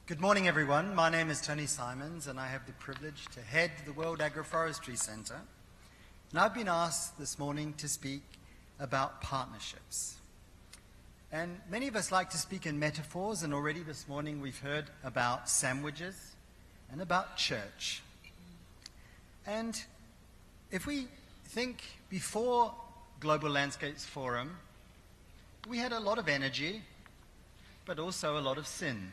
Good morning, everyone. My name is Tony Simons, and I have the privilege to head the World Agroforestry Centre. And I've been asked this morning to speak about partnerships. And many of us like to speak in metaphors, and already this morning we've heard about sandwiches and about church. And if we think before Global Landscapes Forum, we had a lot of energy, but also a lot of sin.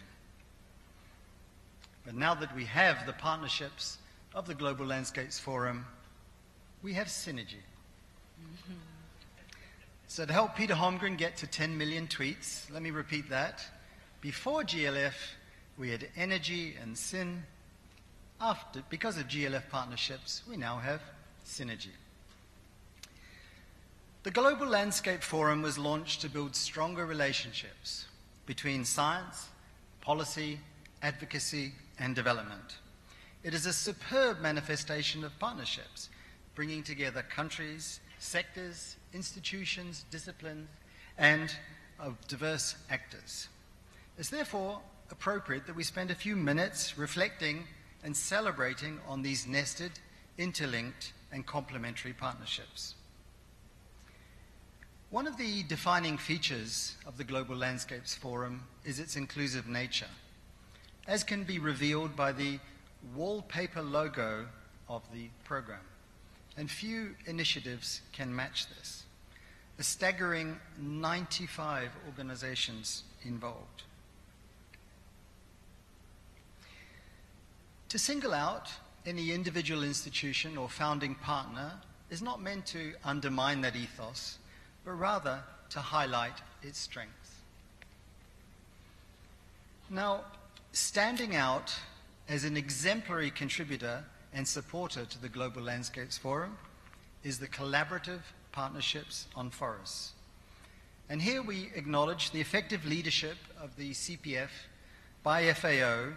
But now that we have the partnerships of the Global Landscapes Forum, we have synergy. So to help Peter Holmgren get to 10 million tweets, let me repeat that. Before GLF, we had energy and sin. Because of GLF partnerships, we now have synergy. The Global Landscape Forum was launched to build stronger relationships between science, policy, advocacy, and development. It is a superb manifestation of partnerships, bringing together countries, sectors, institutions, disciplines, and of diverse actors. It's therefore appropriate that we spend a few minutes reflecting and celebrating on these nested, interlinked, and complementary partnerships. One of the defining features of the Global Landscapes Forum is its inclusive nature, as can be revealed by the wallpaper logo of the program. And few initiatives can match this. A staggering 95 organizations involved. To single out any individual institution or founding partner is not meant to undermine that ethos, but rather to highlight its strengths. Now, standing out as an exemplary contributor and supporter to the Global Landscapes Forum is the collaborative partnerships on forests. And here we acknowledge the effective leadership of the CPF by FAO,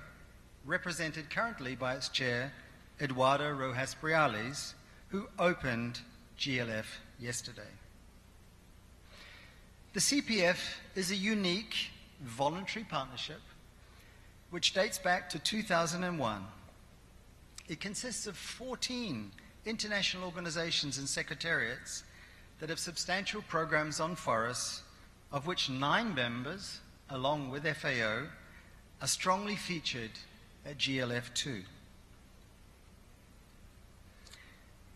represented currently by its chair, Eduardo Rojas Briales, who opened GLF yesterday. The CPF is a unique voluntary partnership which dates back to 2001. It consists of 14 international organizations and secretariats that have substantial programs on forests, of which 9 members, along with FAO, are strongly featured at GLF2.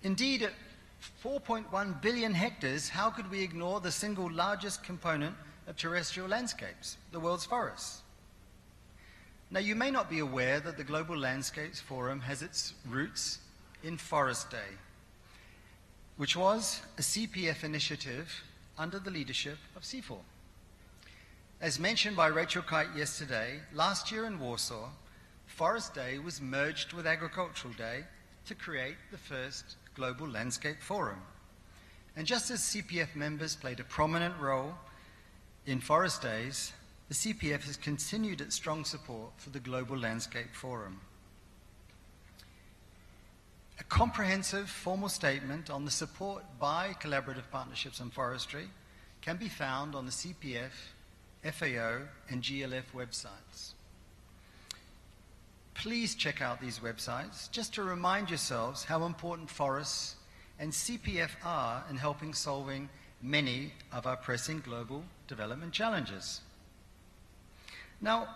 Indeed, at 4.1 billion hectares, how could we ignore the single largest component of terrestrial landscapes, the world's forests? Now, you may not be aware that the Global Landscapes Forum has its roots in Forest Day, which was a CPF initiative under the leadership of CIFOR. As mentioned by Rachel Kite yesterday, last year in Warsaw, Forest Day was merged with Agricultural Day to create the first Global Landscape Forum. And just as CPF members played a prominent role in Forest Days, the CPF has continued its strong support for the Global Landscape Forum. A comprehensive formal statement on the support by collaborative partnerships on forestry can be found on the CPF, FAO, and GLF websites. Please check out these websites just to remind yourselves how important forests and CPF are in helping solving many of our pressing global development challenges. Now,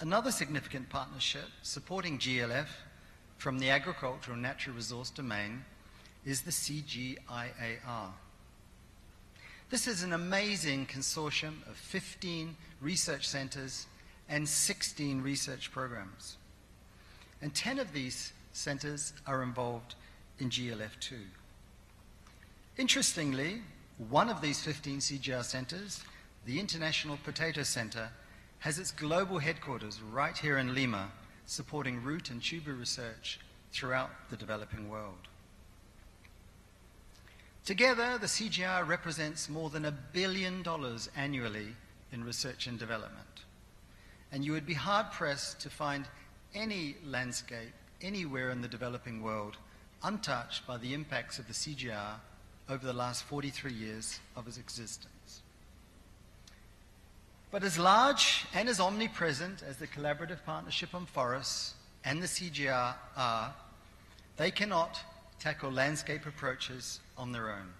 another significant partnership supporting GLF from the agricultural and natural resource domain is the CGIAR. This is an amazing consortium of 15 research centers and 16 research programs. And 10 of these centers are involved in GLF2. Interestingly, one of these 15 CGIAR centers, the International Potato Center, has its global headquarters right here in Lima, supporting root and tuber research throughout the developing world. Together, the CGIAR represents more than $1 billion annually in research and development. And you would be hard-pressed to find any landscape anywhere in the developing world untouched by the impacts of the CGIAR over the last 43 years of its existence. But as large and as omnipresent as the Collaborative Partnership on Forests and the CGR are, they cannot tackle landscape approaches on their own.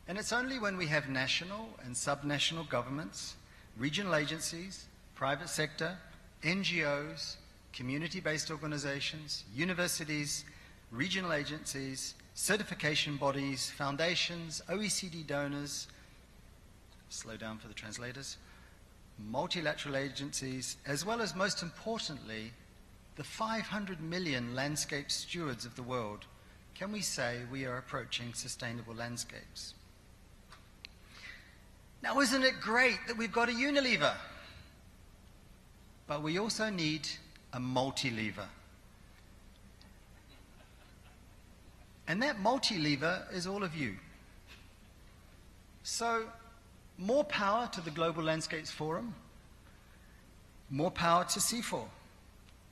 And it's only when we have national and subnational governments, regional agencies, private sector, NGOs, community-based organizations, universities, regional agencies, certification bodies, foundations, OECD donors, slow down for the translators, multilateral agencies, as well as, most importantly, the 500 million landscape stewards of the world, can we say we are approaching sustainable landscapes. Now, isn't it great that we've got a Unilever? But we also need a multi-lever. And that multi-lever is all of you. So, more power to the Global Landscapes Forum, more power to CIFOR,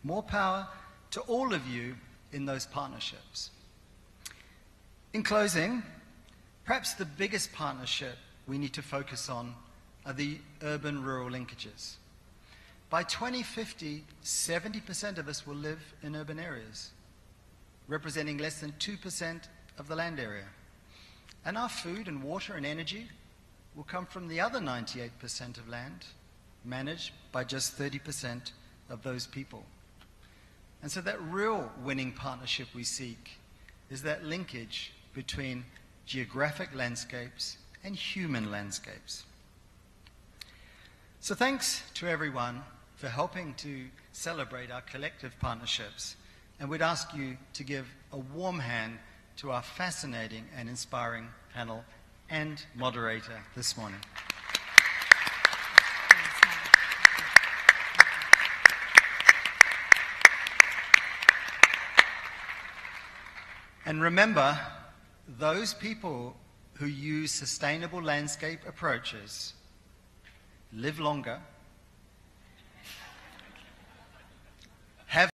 more power to all of you in those partnerships. In closing, perhaps the biggest partnership we need to focus on are the urban-rural linkages. By 2050, 70% of us will live in urban areas, representing less than 2% of the land area. And our food and water and energy will come from the other 98% of land, managed by just 30% of those people. And so that real winning partnership we seek is that linkage between geographic landscapes and human landscapes. So thanks to everyone for helping to celebrate our collective partnerships, and we'd ask you to give a warm hand to our fascinating and inspiring panel and moderator this morning. And remember, those people who use sustainable landscape approaches live longer,